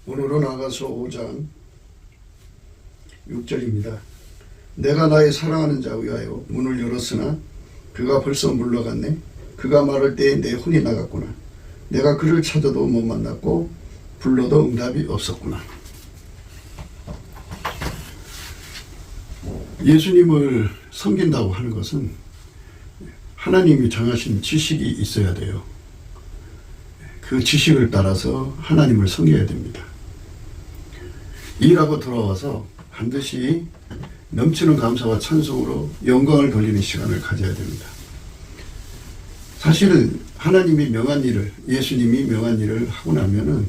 오늘은 아가서 5장 6절입니다. 내가 나의 사랑하는 자 위하여 문을 열었으나 그가 벌써 물러갔네. 그가 말할 때에 내 혼이 나갔구나. 내가 그를 찾아도 못 만났고 불러도 응답이 없었구나. 예수님을 섬긴다고 하는 것은 하나님이 정하신 지식이 있어야 돼요. 그 지식을 따라서 하나님을 섬겨야 됩니다. 일하고 돌아와서 반드시 넘치는 감사와 찬송으로 영광을 돌리는 시간을 가져야 됩니다. 사실은 하나님이 명한 일을, 예수님이 명한 일을 하고 나면은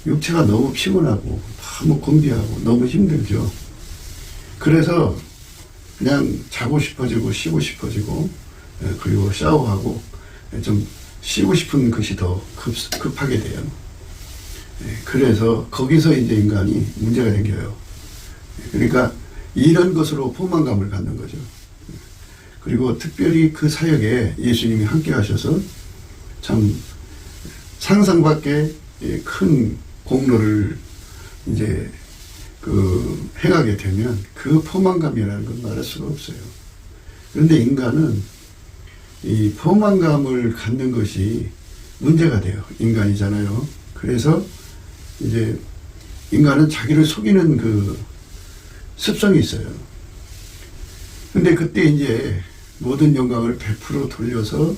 육체가 너무 피곤하고 너무 곤비하고 너무 힘들죠. 그래서 그냥 자고 싶어지고 쉬고 싶어지고 그리고 샤워하고 좀 쉬고 싶은 것이 더 급하게 돼요. 그래서 거기서 이제 인간이 문제가 생겨요. 그러니까 이런 것으로 포만감을 갖는 거죠. 그리고 특별히 그 사역에 예수님이 함께 하셔서 참 상상밖에 큰 공로를 이제 행하게 되면 그 포만감이라는 건 말할 수가 없어요. 그런데 인간은 이 포만감을 갖는 것이 문제가 돼요. 인간이잖아요. 그래서 이제 인간은 자기를 속이는 그 습성이 있어요. 근데 그때 이제 모든 영광을 100% 돌려서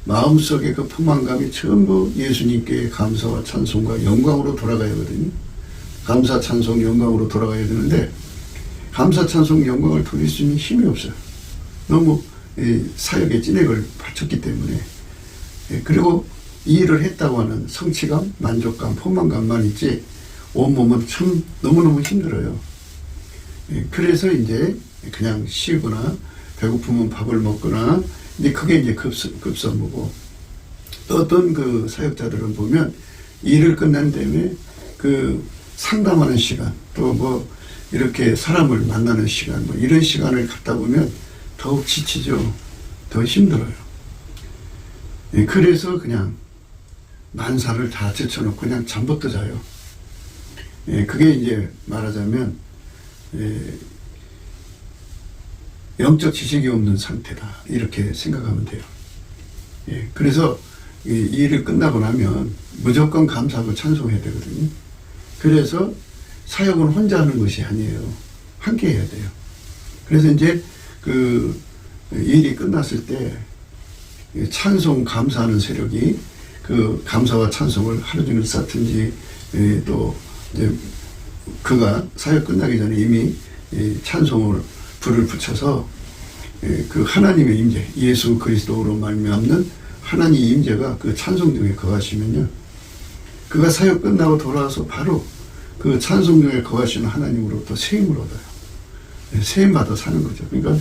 마음속에 그 포만감이 전부 예수님께 감사와 찬송과 영광으로 돌아가야 하거든요. 감사, 찬송, 영광으로 돌아가야 되는데 감사, 찬송, 영광을 돌릴 수 있는 힘이 없어요. 너무 사역에 진액을 바쳤기 때문에. 그리고 이 일을 했다고 하는 성취감, 만족감, 포만감만 있지 온몸은 참 너무너무 힘들어요. 그래서 이제 그냥 쉬거나 배고프면 밥을 먹거나 이제 그게 이제 급선무고, 또 어떤 그 사역자들은 보면 일을 끝난 다음에 그 상담하는 시간, 또 뭐 이렇게 사람을 만나는 시간, 뭐 이런 시간을 갖다 보면 더욱 지치죠. 더 힘들어요. 그래서 그냥 만사를 다 제쳐놓고 그냥 잠부터 자요. 그게 이제 말하자면 영적 지식이 없는 상태다, 이렇게 생각하면 돼요. 그래서 이 일을 끝나고 나면 무조건 감사하고 찬송해야 되거든요. 그래서 사역은 혼자 하는 것이 아니에요. 함께 해야 돼요. 그래서 이제 그 일이 끝났을 때 찬송, 감사하는 세력이 그 감사와 찬송을 하루 종일 쌓든지, 또 이제 그가 사역 끝나기 전에 이미 찬송을 불을 붙여서 그 하나님의 임재, 예수 그리스도로 말미암는 하나님의 임재가 그 찬송 중에 거하시면요, 그가 사역 끝나고 돌아와서 바로 그 찬송 중에 거하시는 하나님으로부터 세임을 얻어요. 세임 받아 사는 거죠. 그러니까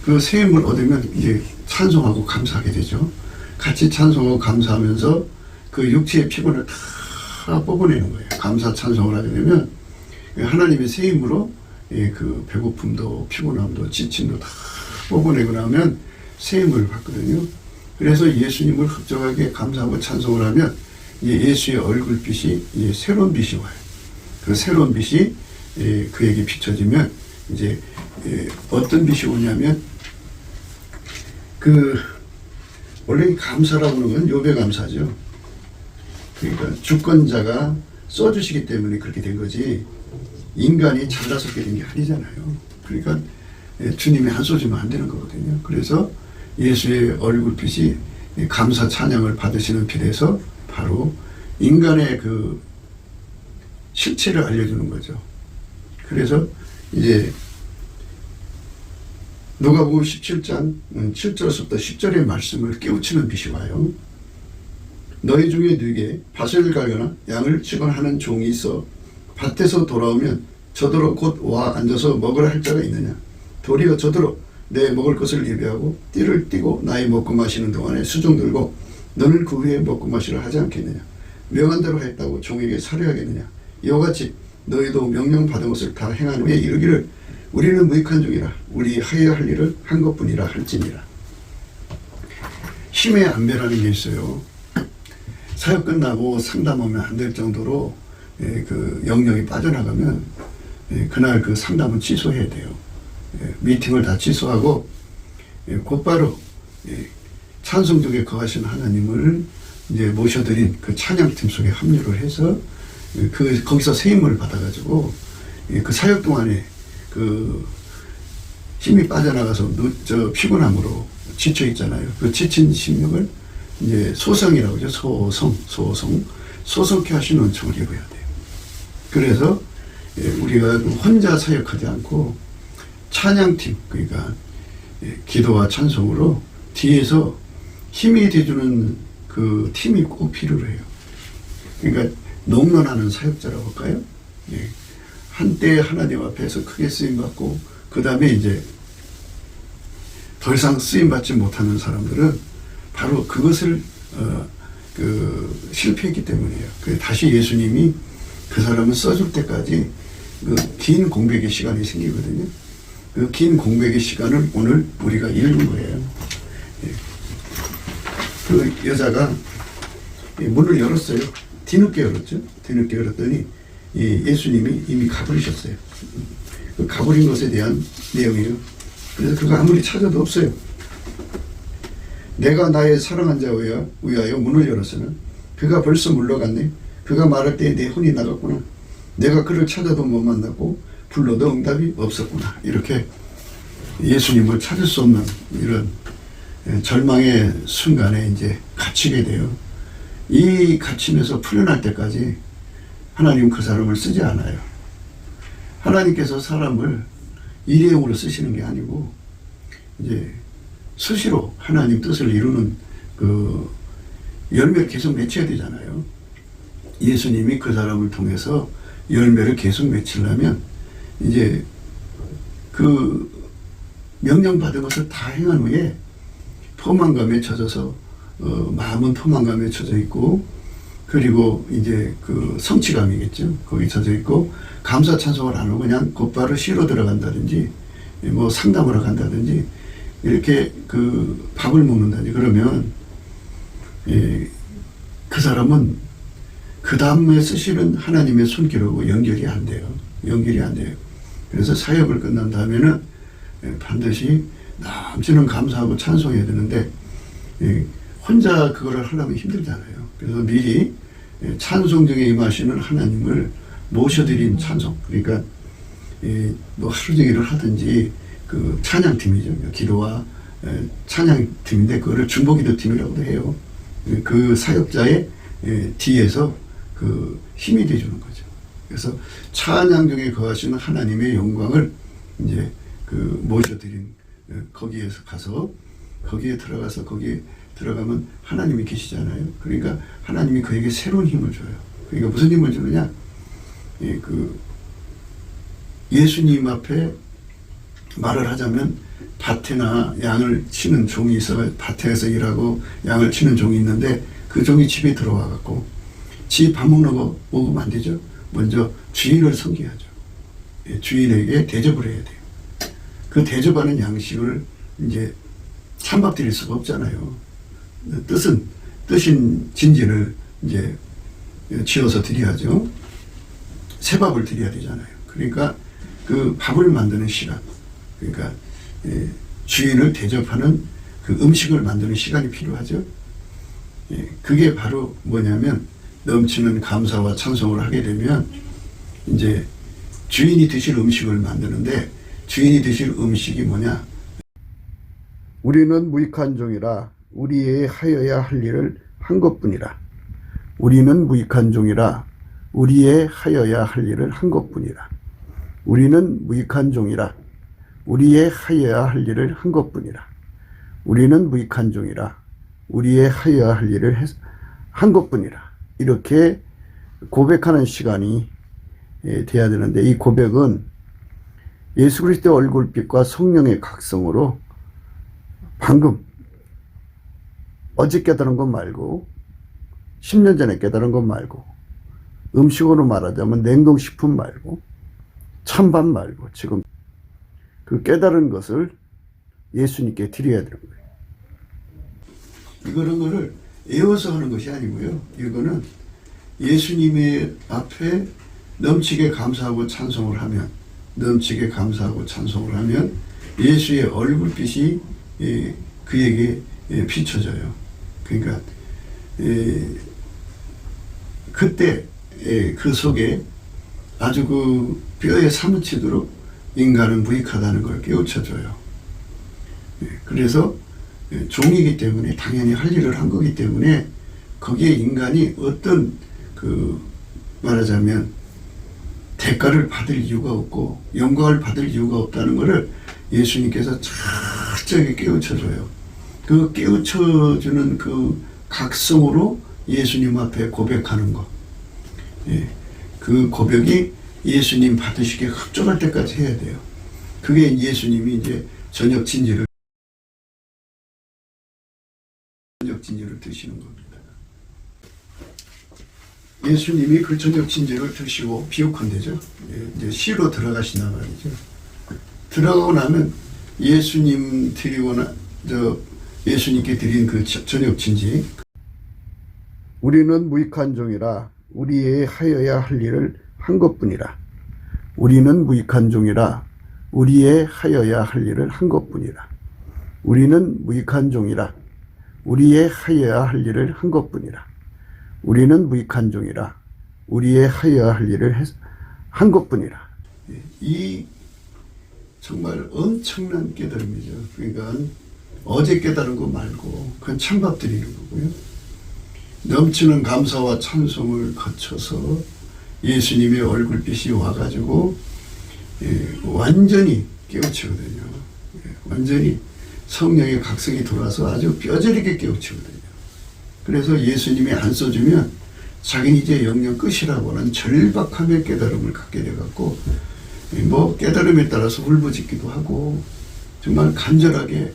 그 세임을 얻으면 이제 찬송하고 감사하게 되죠. 같이 찬송하고 감사하면서 그 육체의 피곤을 다 뽑아내는 거예요. 감사 찬송을 하게 되면 하나님의 세임으로 그 배고픔도 피곤함도 지침도 다 뽑아내고 나면 세임을 받거든요. 그래서 예수님을 흡족하게 감사하고 찬송을 하면 예수의 얼굴빛이 이제 새로운 빛이 와요. 그 새로운 빛이 그에게 비춰지면 이제 어떤 빛이 오냐면, 그 원래 감사라고 하는 건 욥의 감사죠. 그러니까 주권자가 써주시기 때문에 그렇게 된 거지 인간이 잘나서 그렇게 된 게 아니잖아요. 그러니까 주님이 안 쏘주면 안 되는 거거든요. 그래서 예수의 얼굴빛이 감사 찬양을 받으시는 빛에서 바로 인간의 그 실체를 알려주는 거죠. 그래서 이제 누가복음 17장 7절부터 10절의 말씀을 깨우치는 빛이 와요. 너희 중에 누구에게 밭을 갈거나 양을 치거나 하는 종이 있어 밭에서 돌아오면 저더러 곧 와 앉아서 먹으라 할 자가 있느냐? 도리어 저더러 내 먹을 것을 예배하고 띠를 띠고 나의 먹고 마시는 동안에 수종 들고 너는 그 후에 먹고 마시라 하지 않겠느냐? 명한 대로 했다고 종에게 살해하겠느냐? 이와 같이 너희도 명령받은 것을 다 행한 후에 이르기를 우리는 무익한 종이라 우리 하여야 할 일을 한 것뿐이라 할지니라. 힘의 안배라는 게 있어요. 사역 끝나고 상담하면 안 될 정도로 그 영역이 빠져나가면 그날 그 상담은 취소해야 돼요. 미팅을 다 취소하고 곧바로 찬송족에 거하신 하나님을 이제 모셔드린 그 찬양팀 속에 합류를 해서 거기서 새 힘을 받아가지고 그 사역 동안에 그 힘이 빠져나가서 피곤함으로 지쳐 있잖아요. 그 지친 심령을 이제 소성이라고 하죠. 소성케 하시는 은총을 입어야 돼요. 그래서 우리가 혼자 사역하지 않고 찬양팀, 그러니까 기도와 찬송으로 뒤에서 힘이 돼주는 그 팀이 꼭 필요해요. 그러니까 농론하는 사역자라고 할까요? 한때 하나님 앞에서 크게 쓰임받고 그 다음에 이제 더 이상 쓰임받지 못하는 사람들은 바로 그것을 실패했기 때문이에요. 다시 예수님이 그 사람을 써줄 때까지 그 긴 공백의 시간이 생기거든요. 그 긴 공백의 시간을 오늘 우리가 읽은 거예요. 그 여자가 문을 열었어요. 뒤늦게 열었죠. 뒤늦게 열었더니 예수님이 이미 가버리셨어요. 그 가버린 것에 대한 내용이에요. 그래서 그가 아무리 찾아도 없어요. 내가 나의 사랑한 자에 위하여 문을 열었으나 그가 벌써 물러갔네. 그가 말할 때 내 혼이 나갔구나. 내가 그를 찾아도 못 만났고 불러도 응답이 없었구나. 이렇게 예수님을 찾을 수 없는 이런 절망의 순간에 이제 갇히게 돼요. 이 갇힘에서 풀려날 때까지 하나님은 그 사람을 쓰지 않아요. 하나님께서 사람을 일회용으로 쓰시는 게 아니고 이제 수시로 하나님 뜻을 이루는 그 열매를 계속 맺혀야 되잖아요. 예수님이 그 사람을 통해서 열매를 계속 맺히려면 이제 그 명령받은 것을 다 행한 후에 포만감에 젖어서 마음은 포만감에 젖어 있고 그리고 이제 그 성취감이겠죠. 거기 젖어 있고 감사 찬송을 안 하고 그냥 곧바로 쉬러 들어간다든지 뭐 상담하러 간다든지 이렇게 그 밥을 먹는다든지 그러면 그 사람은 그 다음에 쓰시는 하나님의 손길하고 연결이 안 돼요. 연결이 안 돼요. 그래서 사역을 끝난 다음에는 반드시 남지는 감사하고 찬송해야 되는데 혼자 그거를 하려면 힘들잖아요. 그래서 미리 찬송 중에 임하시는 하나님을 모셔드린 찬송, 그러니까 뭐 하루 종일을 하든지 그 찬양팀이죠. 기도와 찬양팀인데 그거를 중보기도팀이라고도 해요. 그 사역자의 뒤에서 그 힘이 돼주는 거죠. 그래서 찬양 중에 거하시는 하나님의 영광을 이제 그 모셔드린 거기에서 가서 거기에 들어가면 하나님이 계시잖아요. 그러니까 하나님이 그에게 새로운 힘을 줘요. 그러니까 무슨 힘을 주느냐? 그 예수님 앞에 말을 하자면 밭에나 양을 치는 종이 있어 밭에서 일하고 양을 치는 종이 있는데 그 종이 집에 들어와 갖고 집 밥 먹는 거 먹으면 안 되죠. 먼저 주인을 섬겨야죠. 주인에게 대접을 해야 돼요. 그 대접하는 양식을 이제 찬밥 드릴 수가 없잖아요. 뜨신 진지를 이제 지어서 드려야죠. 새밥을 드려야 되잖아요. 그러니까 그 밥을 만드는 시간, 그러니까 주인을 대접하는 그 음식을 만드는 시간이 필요하죠. 그게 바로 뭐냐면 넘치는 감사와 찬송을 하게 되면 이제 주인이 드실 음식을 만드는데 주인이 드실 음식이 뭐냐? 우리는 무익한 종이라 우리의 하여야 할 일을 한 것뿐이라. 우리는 무익한 종이라 우리의 하여야 할 일을 한 것뿐이라. 우리는 무익한 종이라 우리의 하여야 할 일을 한 것뿐이라. 우리는 무익한 종이라 우리의 하여야 할 일을 한 것뿐이라. 이렇게 고백하는 시간이 돼야 되는데 이 고백은 예수 그리스도의 얼굴빛과 성령의 각성으로 방금 어제 깨달은 것 말고 10년 전에 깨달은 것 말고 음식으로 말하자면 냉동식품 말고 찬밥 말고 지금 그 깨달은 것을 예수님께 드려야 되는 거예요. 이런 거를 외워서 하는 것이 아니고요. 이거는 예수님의 앞에 넘치게 감사하고 찬송을 하면, 넘치게 감사하고 찬송을 하면 예수의 얼굴빛이 그에게 비춰져요. 그러니까 그때 그 속에 아주 그 뼈에 사무치도록 인간은 무익하다는 걸 깨우쳐줘요. 그래서 종이기 때문에 당연히 할 일을 한 거기 때문에 거기에 인간이 어떤 그 말하자면 대가를 받을 이유가 없고 영광을 받을 이유가 없다는 것을 예수님께서 철저하게 깨우쳐줘요. 그 깨우쳐주는 그 각성으로 예수님 앞에 고백하는 것. 그 고백이 예수님 받으시기에 흡족할 때까지 해야 돼요. 그게 예수님이 이제 저녁 진지를 드시는 겁니다. 예수님이 그 저녁 진지를 드시고 비옥한대죠. 이제 시로 들어가신단 말이죠. 들어가고 나면 예수님 드리거나 예수님께 드린 그 저녁 진지. 우리는 무익한 종이라 우리의 하여야 할 일을 한 것뿐이라. 우리는 무익한 종이라 우리의 하여야 할 일을 한 것뿐이라. 우리는 무익한 종이라 우리의 하여야 할 일을 한 것뿐이라. 우리는 무익한 종이라 우리의 하여야 할 일을 한 것뿐이라. 이 정말 엄청난 깨달음이죠. 그러니까 어제 깨달은 거 말고 그건 찬밥 드리는 거고요. 넘치는 감사와 찬송을 거쳐서 예수님의 얼굴빛이 와가지고 완전히 깨우치거든요. 완전히 성령의 각성이 돌아서 아주 뼈저리게 깨우치거든요. 그래서 예수님이 안 써주면 자기는 이제 영영 끝이라고는 절박함의 깨달음을 갖게 돼갖고 뭐 깨달음에 따라서 울부짖기도 하고 정말 간절하게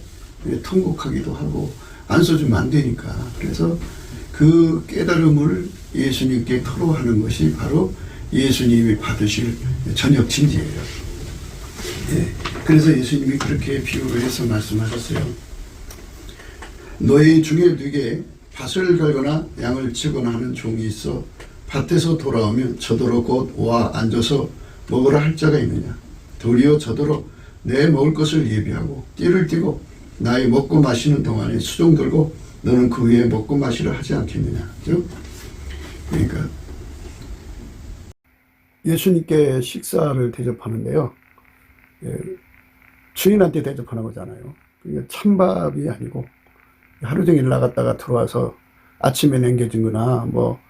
통곡하기도 하고 안 써주면 안 되니까. 그래서 그 깨달음을 예수님께 토로하는 것이 바로 예수님이 받으실 저녁 진지예요. 그래서 예수님이 그렇게 비유를 해서 말씀하셨어요. 너희 중에 누게 밭을 갈거나 양을 치거나 하는 종이 있어 밭에서 돌아오면 저더러 곧 와 앉아서 먹으라 할 자가 있느냐. 도리어 저더러 내 먹을 것을 예비하고 띠를 띠고 나의 먹고 마시는 동안에 수종 들고 너는 그 위에 먹고 마시라 하지 않겠느냐. 그죠? 그러니까 예수님께 식사를 대접하는데요. 주인한테 대접하는 거잖아요. 그러니까 찬밥이 아니고 하루 종일 나갔다가 들어와서 아침에 남겨진 거나 뭐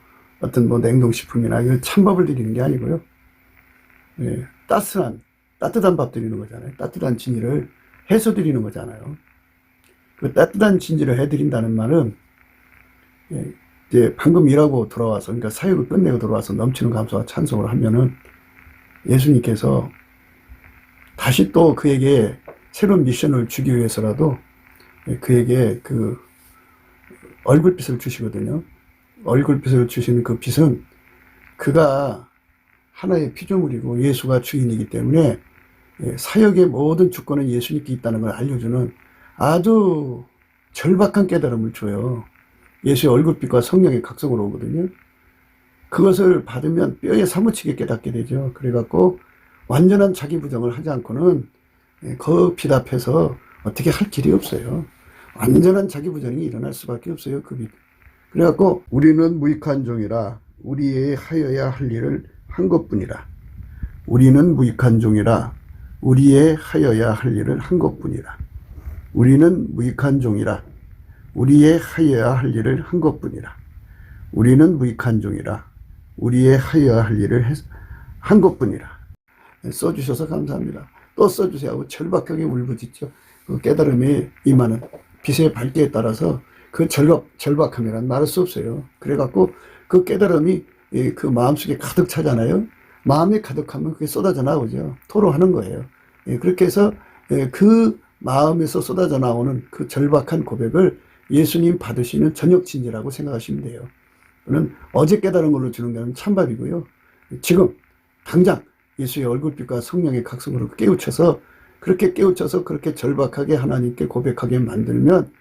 어떤 뭐 냉동식품이나 이런 찬밥을 드리는 게 아니고요. 따뜻한 밥 드리는 거잖아요. 따뜻한 진리를 해서 드리는 거잖아요. 그 따뜻한 진지를 해드린다는 말은 이제 방금 일하고 돌아와서, 그러니까 사역을 끝내고 돌아와서 넘치는 감사와 찬송을 하면은 예수님께서 다시 또 그에게 새로운 미션을 주기 위해서라도 그에게 그 얼굴빛을 주시거든요. 얼굴빛을 주시는 그 빛은 그가 하나의 피조물이고 예수가 주인이기 때문에 사역의 모든 주권은 예수님께 있다는 걸 알려주는 아주 절박한 깨달음을 줘요. 예수의 얼굴빛과 성령의 각성으로 오거든요. 그것을 받으면 뼈에 사무치게 깨닫게 되죠. 그래갖고 완전한 자기 부정을 하지 않고는 그 빛 앞에서 어떻게 할 길이 없어요. 완전한 자기 부정이 일어날 수밖에 없어요. 그 빛. 그래갖고 우리는 무익한 종이라 우리의 하여야 할 일을 한 것뿐이라. 우리는 무익한 종이라 우리의 하여야 할 일을 한 것뿐이라. 우리는 무익한 종이라 우리의 하여야 할 일을 한 것뿐이라. 우리는 무익한 종이라 우리의 하여야 할 일을 한 것뿐이라. 써주셔서 감사합니다. 또 써주세요 하고 절박하게 울부짖죠. 그 깨달음이 임하는 빛의 밝기에 따라서 그 절박함이란 말할 수 없어요. 그래갖고 그 깨달음이 그 마음속에 가득 차잖아요. 마음이 가득하면 그게 쏟아져 나오죠. 토로하는 거예요. 그렇게 해서 그 마음에서 쏟아져 나오는 그 절박한 고백을 예수님 받으시는 저녁 진지라고 생각하시면 돼요. 그는 어제 깨달은 걸로 주는 것은 찬밥이고요. 지금 당장 예수의 얼굴빛과 성령의 각성으로 깨우쳐서 그렇게 절박하게 하나님께 고백하게 만들면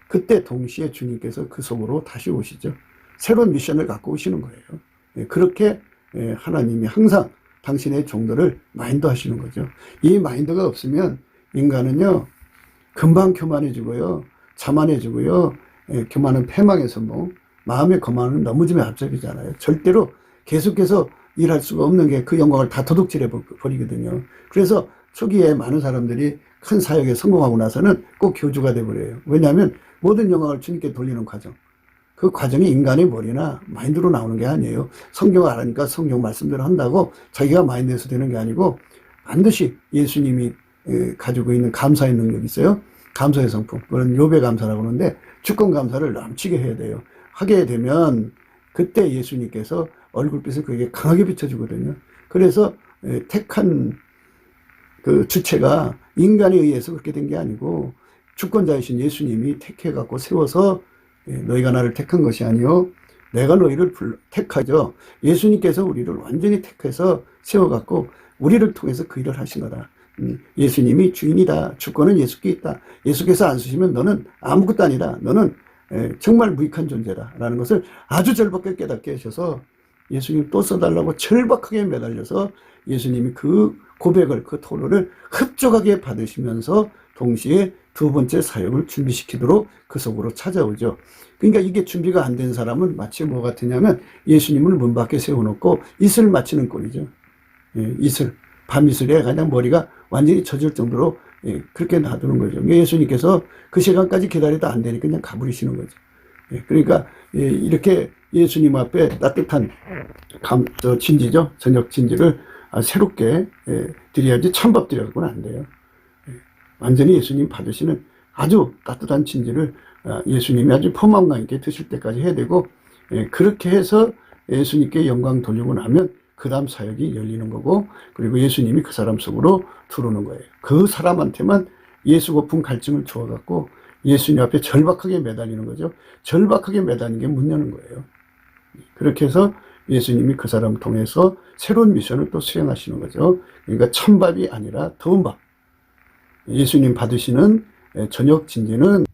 그때 동시에 주님께서 그 속으로 다시 오시죠. 새로운 미션을 갖고 오시는 거예요. 그렇게 하나님이 항상 당신의 종들을 마인드 하시는 거죠. 이 마인드가 없으면 인간은요, 금방 교만해지고요, 자만해지고요, 교만은 패망의 선봉, 마음의 거만은 넘어짐의 앞잡이잖아요. 절대로 계속해서 일할 수가 없는 게 그 영광을 다 도둑질해 버리거든요. 그래서 초기에 많은 사람들이 큰 사역에 성공하고 나서는 꼭 교주가 돼버려요. 왜냐하면 모든 영광을 주님께 돌리는 과정. 그 과정이 인간의 머리나 마인드로 나오는 게 아니에요. 성경을 알으니까 성경 말씀대로 한다고 자기가 마인드에서 되는 게 아니고 반드시 예수님이 가지고 있는 감사의 능력이 있어요. 감사의 성품. 그건 욥의 감사라고 하는데 주권 감사를 넘치게 해야 돼요. 하게 되면 그때 예수님께서 얼굴빛을 그에게 강하게 비춰주거든요. 그래서 택한 그 주체가 인간에 의해서 그렇게 된 게 아니고 주권자이신 예수님이 택해갖고 세워서 너희가 나를 택한 것이 아니요 내가 너희를 택하죠. 예수님께서 우리를 완전히 택해서 세워갖고 우리를 통해서 그 일을 하신 거다. 예수님이 주인이다. 주권은 예수께 있다. 예수께서 안 쓰시면 너는 아무것도 아니다. 너는 정말 무익한 존재다. 라는 것을 아주 절박하게 깨닫게 하셔서 예수님 또 써달라고 절박하게 매달려서 예수님이 그 고백을, 그 토로를 흡족하게 받으시면서 동시에 두 번째 사역을 준비시키도록 그 속으로 찾아오죠. 그러니까 이게 준비가 안 된 사람은 마치 뭐 같으냐면 예수님을 문 밖에 세워놓고 이슬 맞히는 꼴이죠. 이슬. 밤이슬에 그냥 머리가 완전히 젖을 정도로 그렇게 놔두는 거죠. 예수님께서 그 시간까지 기다려도 안 되니까 그냥 가버리시는 거죠. 그러니까 이렇게 예수님 앞에 따뜻한 진지죠. 저녁 진지를 새롭게 드려야지 찬밥 드려서는 안 돼요. 완전히 예수님 받으시는 아주 따뜻한 진지를 예수님이 아주 포만감 있게 드실 때까지 해야 되고 그렇게 해서 예수님께 영광 돌리고 나면 그 다음 사역이 열리는 거고 그리고 예수님이 그 사람 속으로 들어오는 거예요. 그 사람한테만 예수 고픈 갈증을 주어갖고 예수님 앞에 절박하게 매달리는 거죠. 절박하게 매달리는 게 문 여는 거예요. 그렇게 해서 예수님이 그 사람 통해서 새로운 미션을 또 수행하시는 거죠. 그러니까 찬밥이 아니라 더운 밥. 예수님 받으시는 저녁 진지는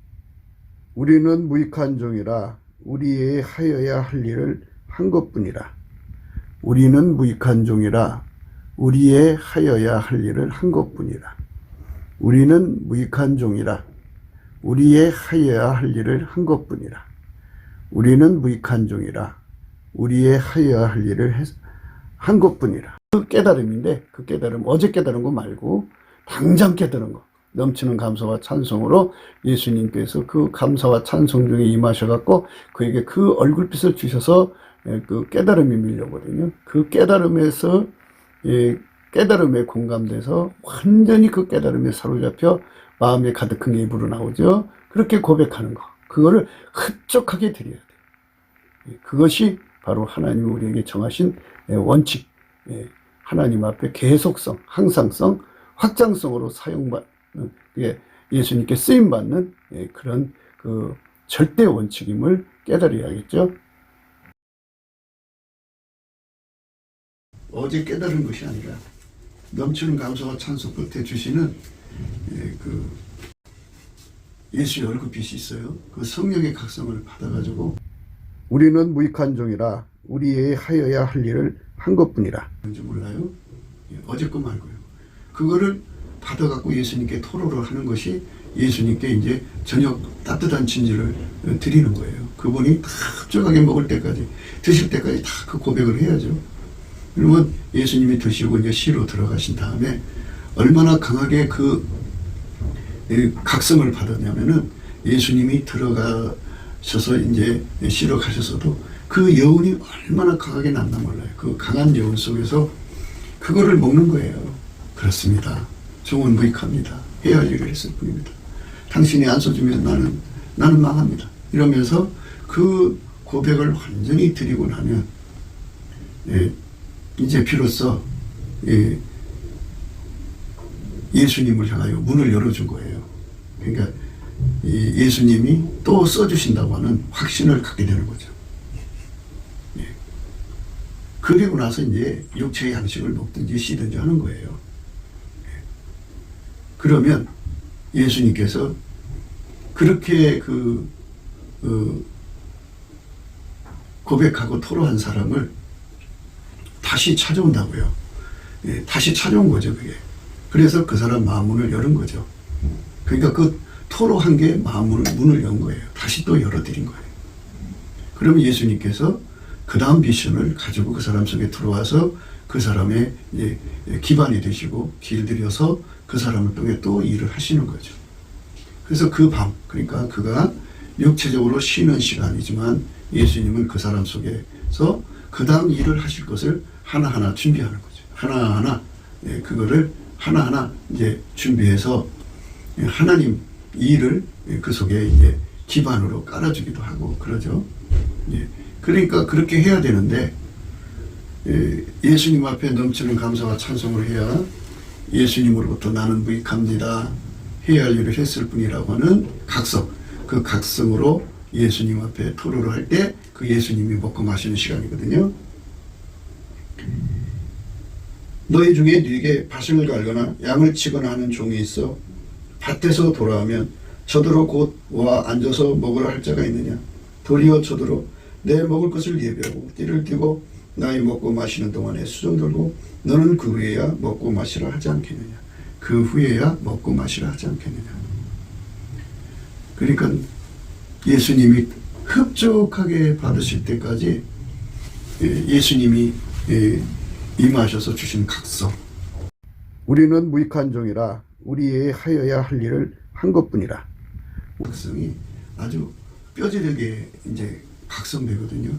우리는 무익한 종이라 우리의 하여야 할 일을 한 것뿐이라. 우리는 무익한 종이라 우리의 하여야 할 일을 한 것뿐이라. 우리는 무익한 종이라 우리의 하여야 할 일을 한 것뿐이라. 우리는 무익한 종이라 우리의 하여야 할 일을 한 것뿐이라. 그 깨달음인데 그 깨달음 어제 깨달은 거 말고 당장 깨달은 거 넘치는 감사와 찬송으로 예수님께서 그 감사와 찬송 중에 임하셔갖고 그에게 그 얼굴빛을 주셔서 그 깨달음이 밀려거든요. 그 깨달음에서 깨달음에 공감돼서 완전히 그 깨달음에 사로잡혀 마음에 가득한 게 입으로 나오죠. 그렇게 고백하는 거. 그거를 흡족하게 드려야 돼요. 그것이 바로 하나님이 우리에게 정하신 원칙. 하나님 앞에 계속성, 항상성, 확장성으로 사용받는 예수님께 쓰임받는 그런 그 절대 원칙임을 깨달아야겠죠. 어제 깨달은 것이 아니라 넘치는 감사와 찬송 끝에 주시는 그 예수의 얼굴빛이 있어요. 그 성령의 각성을 받아가지고 우리는 무익한 종이라 우리의 하여야 할 일을 한 것뿐이라. 뭔지 몰라요? 어제 거 말고요. 그거를 받아갖고 예수님께 토로를 하는 것이 예수님께 이제 저녁 따뜻한 진지를 드리는 거예요. 그분이 다 흡족하게 먹을 때까지, 드실 때까지 다 그 고백을 해야죠. 그러면 예수님이 드시고 이제 시로 들어가신 다음에 얼마나 강하게 그 각성을 받았냐면은 예수님이 들어가셔서 이제 시로 가셨어도 그 여운이 얼마나 강하게 났나 몰라요. 그 강한 여운 속에서 그거를 먹는 거예요. 그렇습니다. 종은 무익합니다. 해야 할 일을 했을 뿐입니다. 당신이 안 써주면 나는 망합니다. 이러면서 그 고백을 완전히 드리고 나면 이제 비로소 예수님을 향하여 문을 열어준 거예요. 그러니까 예수님이 또 써주신다고 하는 확신을 갖게 되는 거죠. 그리고 나서 이제 육체의 양식을 먹든지 쉬든지 하는 거예요. 그러면 예수님께서 그렇게 고백하고 토로한 사람을 다시 찾아온다고요. 예, 다시 찾아온 거죠, 그게. 그래서 그 사람 마음문을 열은 거죠. 그러니까 그 토로한 게 문을 연 거예요. 다시 또 열어드린 거예요. 그러면 예수님께서 그 다음 미션을 가지고 그 사람 속에 들어와서 그 사람의 기반이 되시고 길들여서 그 사람을 통해 또 일을 하시는 거죠. 그래서 그 밤, 그러니까 그가 육체적으로 쉬는 시간이지만 예수님은 그 사람 속에서 그 다음 일을 하실 것을 하나하나 준비하는 거죠. 하나하나, 그거를 하나하나 이제 준비해서 하나님 일을 그 속에 이제 기반으로 깔아주기도 하고 그러죠. 그러니까 그렇게 해야 되는데, 예수님 앞에 넘치는 감사와 찬송을 해야 예수님으로부터 나는 무익합니다 해야 할 일을 했을 뿐이라고 하는 각성, 그 각성으로 예수님 앞에 토로를 할 때 그 예수님이 먹고 마시는 시간이거든요. 너희 중에 네게 밭을 갈거나 양을 치거나 하는 종이 있어 밭에서 돌아오면 저더러 곧 와 앉아서 먹으라 할 자가 있느냐. 도리어 저더러 내 먹을 것을 예비하고 띠를 띠고 나의 먹고 마시는 동안에 수종 들고 너는 그 후에야 먹고 마시라 하지 않겠느냐. 그 후에야 먹고 마시라 하지 않겠느냐. 그러니까 예수님이 흡족하게 받으실 때까지 예수님이 임하셔서 주신 각성. 우리는 무익한 종이라 우리의 하여야 할 일을 한 것뿐이라. 각성이 아주 뼈저리게 이제 각성되거든요.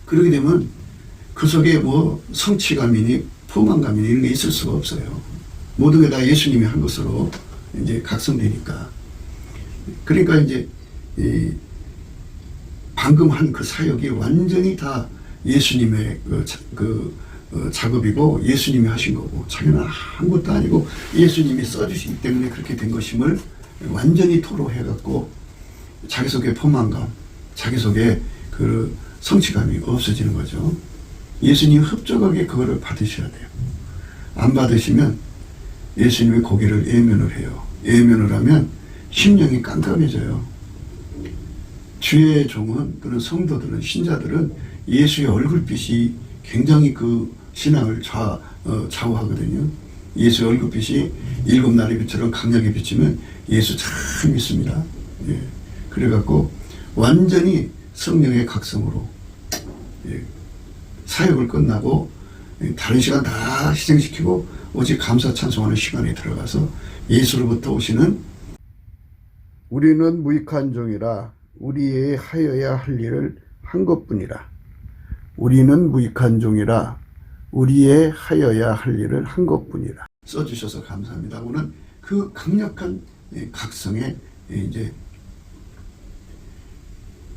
그러게 되면 그 속에 뭐 성취감이니 포만감이니 이런 게 있을 수가 없어요. 모든 게 다 예수님이 한 것으로 이제 각성되니까. 그러니까 이제 방금 한 그 사역이 완전히 다 예수님의 작업이고 예수님이 하신 거고 자기는 아무것도 아니고 예수님이 써주시기 때문에 그렇게 된 것임을 완전히 토로해갖고 자기 속에 포만감, 자기 속에 그 성취감이 없어지는 거죠. 예수님이 흡족하게 그거를 받으셔야 돼요. 안 받으시면 예수님의 고개를 예면을 해요. 예면을 하면 심령이 깜깜해져요. 주의 종은 또는 성도들은 신자들은 예수의 얼굴빛이 굉장히 그 신앙을 좌우하거든요. 예수의 얼굴빛이 일곱 날의 빛처럼 강하게 비치면 예수 참 믿습니다. 예. 그래갖고 완전히 성령의 각성으로 사역을 끝나고 다른 시간 다 희생시키고 오직 감사 찬송하는 시간에 들어가서 예수로부터 오시는 우리는 무익한 종이라 우리의 하여야 할 일을 한 것뿐이라. 우리는 무익한 종이라 우리의 하여야 할 일을 한 것뿐이라. 써주셔서 감사합니다 하고는 그 강력한 각성에 이제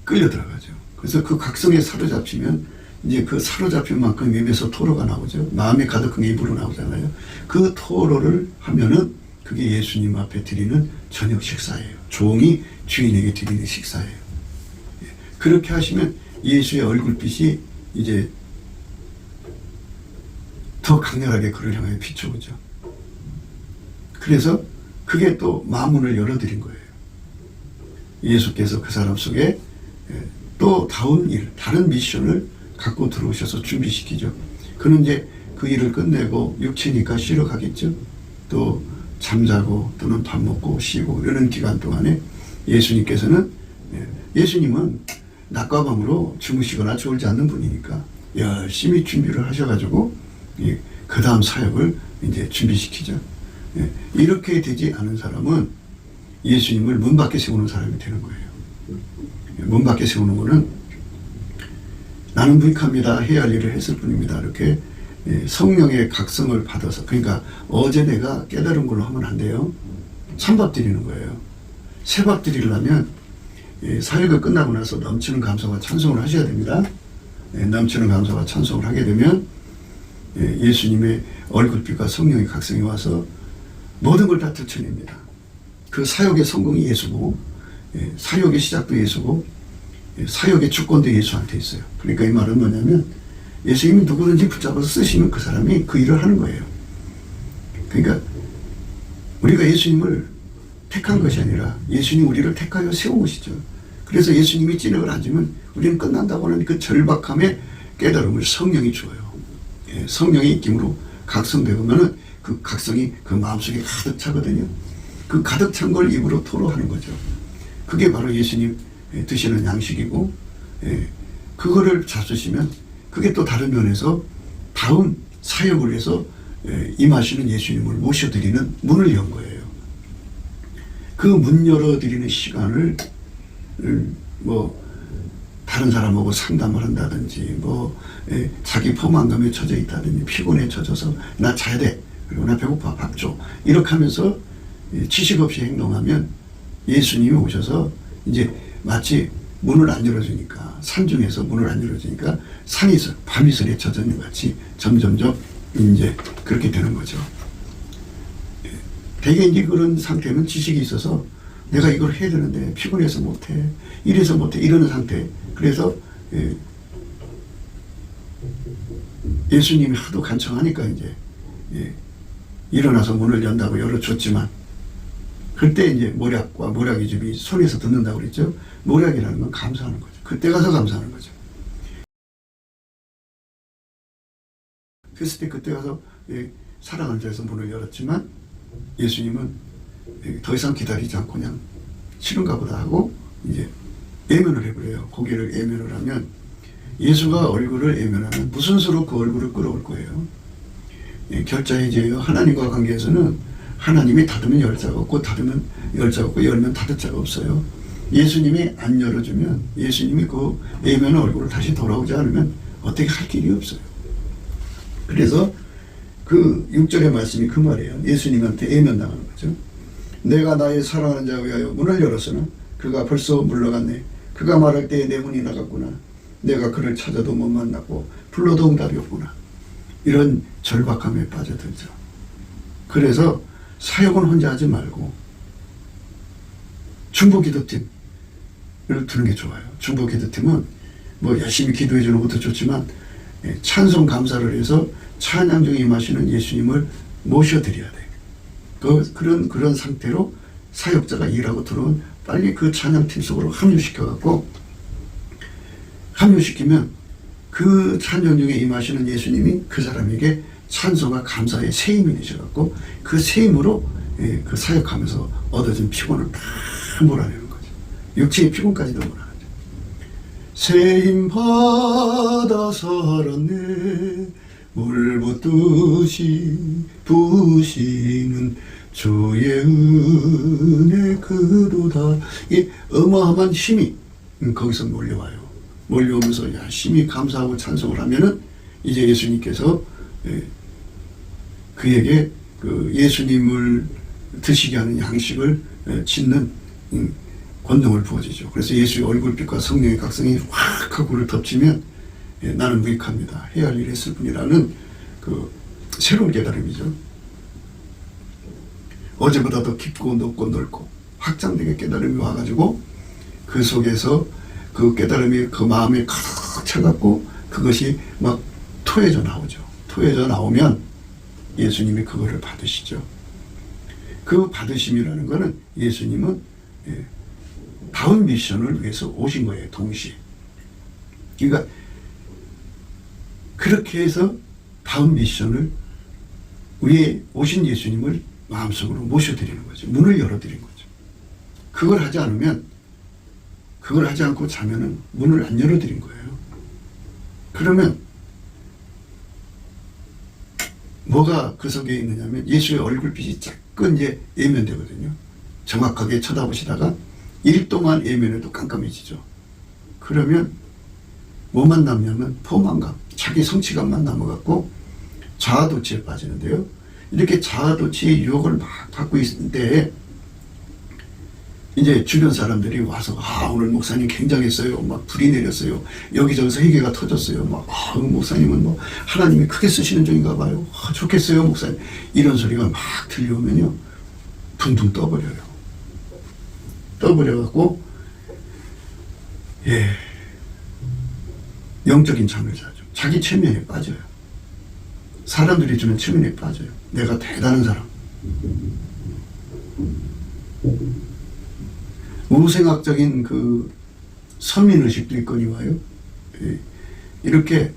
끌려 들어가죠. 그래서 그 각성에 사로잡히면 이제 그 사로잡힌 만큼 입에서 토로가 나오죠. 마음이 가득한 게 입으로 나오잖아요. 그 토로를 하면은 그게 예수님 앞에 드리는 저녁 식사예요. 종이 주인에게 드리는 식사예요. 그렇게 하시면 예수의 얼굴빛이 이제 더 강렬하게 그를 향해 비춰오죠. 그래서 그게 또 마문을 열어드린 거예요. 예수께서 그 사람 속에 또 다른 미션을 갖고 들어오셔서 준비시키죠. 그는 이제 그 일을 끝내고 육체니까 쉬러 가겠죠. 또 잠자고 또는 밥 먹고 쉬고 이러는 기간 동안에 예수님께서는 예수님은 낮과 밤으로 주무시거나 졸지 않는 분이니까 열심히 준비를 하셔가지고 그 다음 사역을 이제 준비시키죠. 이렇게 되지 않은 사람은 예수님을 문 밖에 세우는 사람이 되는 거예요. 문 밖에 세우는 거는 나는 무익합니다 해야 할 일을 했을 뿐입니다. 이렇게 성령의 각성을 받아서, 그러니까 어제 내가 깨달은 걸로 하면 안 돼요. 찬밥 드리는 거예요. 새밥 드리려면 사역이 끝나고 나서 넘치는 감사와 찬송을 하셔야 됩니다. 넘치는 감사와 찬송을 하게 되면 예수님의 얼굴빛과 성령의 각성이 와서 모든 걸 다 들춰냅니다. 그 사역의 성공이 예수고 사역의 시작도 예수고 사역의 주권도 예수한테 있어요. 그러니까 이 말은 뭐냐면 예수님이 누구든지 붙잡아서 쓰시면 그 사람이 그 일을 하는 거예요. 그러니까 우리가 예수님을 택한 것이 아니라 예수님 우리를 택하여 세운 것이죠. 그래서 예수님이 찐흙을 안 주면 우리는 끝난다고 하는 그 절박함의 깨달음을 성령이 주어요. 예, 성령의 입김으로 각성되면은 그 각성이 그 마음속에 가득 차거든요. 그 가득 찬 걸 입으로 토로하는 거죠. 그게 바로 예수님 드시는 양식이고, 예, 그거를 잡수시면 그게 또 다른 면에서 다음 사역을 위해서 임하시는 예수님을 모셔드리는 문을 연 거예요. 그 문 열어드리는 시간을 뭐 다른 사람하고 상담을 한다든지 뭐 자기 포만감에 처져 있다든지 피곤에 처져서 나 자야 돼, 그리고 나 배고파 밥 줘, 이렇게 하면서 지식 없이 행동하면 예수님이 오셔서 이제 마치 문을 안 열어주니까, 산중에서 문을 안 열어주니까 산이슬, 밤이슬에 젖어 있는 것 같이 점점점 이제 그렇게 되는 거죠. 대개 이제 그런 상태는 지식이 있어서 내가 이걸 해야 되는데 피곤해서 못해, 이래서 못해, 이러는 상태. 그래서 예수님이 하도 간청하니까 이제 일어나서 문을 연다고 열어줬지만, 그때 이제 모략이 좀 손에서 듣는다고 그랬죠. 모략이라는 건 감사하는 거죠. 그때 가서 감사하는 거죠. 그랬을 때 그때 가서 사랑을 줘서 문을 열었지만, 예수님은 더 이상 기다리지 않고 그냥 싫은가 보다 하고 이제 예면을 해버려요. 고개를 예면을 하면, 예수가 얼굴을 예면하면 무슨 수로 그 얼굴을 끌어올 거예요. 결자해제예요. 하나님과 관계에서는 하나님이 닫으면 열자가 없고, 닫으면 열자가 없고, 열면 닫을 자가 없어요. 예수님이 안 열어주면, 예수님이 그 예면 얼굴을 다시 돌아오지 않으면 어떻게 할 길이 없어요. 그래서 그 6절의 말씀이 그 말이에요. 예수님한테 예면당하는 거죠. 내가 나의 사랑하는 자에 위하여 문을 열었으나 그가 벌써 물러갔네. 그가 말할 때에 내 문이 나갔구나. 내가 그를 찾아도 못 만났고 불러도 응답이 없구나. 이런 절박함에 빠져들죠. 그래서 사역은 혼자 하지 말고 중보기도팀을 두는 게 좋아요. 중보기도팀은 뭐 열심히 기도해 주는 것도 좋지만 찬송 감사를 해서 찬양 중에 임하시는 예수님을 모셔드려야 돼. 그런 상태로 사역자가 일하고 들어온 빨리 그 찬양팀 속으로 합류시키면 그 찬양 중에 임하시는 예수님이 그 사람에게 찬송과 감사의 새 힘이 되셔갖고 그 새 힘으로 그 사역하면서 얻어진 피곤을 다 몰아내는 거죠. 육체의 피곤까지도 몰아내죠. 새 힘 받아 살았네. 물 붓듯이 부시는 주의 은혜 그도다. 이 어마어마한 힘이 거기서 몰려와요. 몰려오면서 열심히 감사하고 찬송을 하면은 이제 예수님께서 그에게 그 예수님을 드시게 하는 양식을 짓는 권능을 부어주죠. 그래서 예수의 얼굴빛과 성령의 각성이 확 하고 그를 덮치면 나는 무익합니다, 해야 할 일 했을 뿐이라는 그 새로운 깨달음이죠. 어제보다 더 깊고 높고 넓고 확장되게 깨달음이 와가지고 그 속에서 그 깨달음이 그 마음에 가득 차갖고 그것이 막 토해져 나오죠. 토해져 나오면 예수님이 그거를 받으시죠. 그 받으심이라는 거는 예수님은 다음 미션을 위해서 오신 거예요. 동시에. 그러니까 그렇게 해서 다음 미션을 위에 오신 예수님을 마음속으로 모셔드리는 거죠. 문을 열어드리는 거죠. 그걸 하지 않으면, 그걸 하지 않고 자면은 문을 안 열어드린 거예요. 그러면 뭐가 그 속에 있느냐면 예수의 얼굴빛이 자꾸 이제 예면되거든요. 정확하게 쳐다보시다가 1 동안 예면해도 깜깜해지죠. 그러면 뭐만 남냐면 포만감, 자기 성취감만 남아갖고 자아도취에 빠지는데요. 이렇게 자아도취의 유혹을 막 받고 있을 때 이제 주변 사람들이 와서 오늘 목사님 굉장했어요. 막 불이 내렸어요. 여기저기서 회개가 터졌어요. 막 목사님은 뭐 하나님이 크게 쓰시는 중인가 봐요. 좋겠어요 목사님. 이런 소리가 막 들려오면요, 둥둥 떠버려요. 떠버려갖고 영적인 잠을 자죠. 자기 체면에 빠져요. 사람들이 주는 체면에 빠져요. 내가 대단한 사람. 우생학적인 그 선민의식도 있거니와요. 예. 이렇게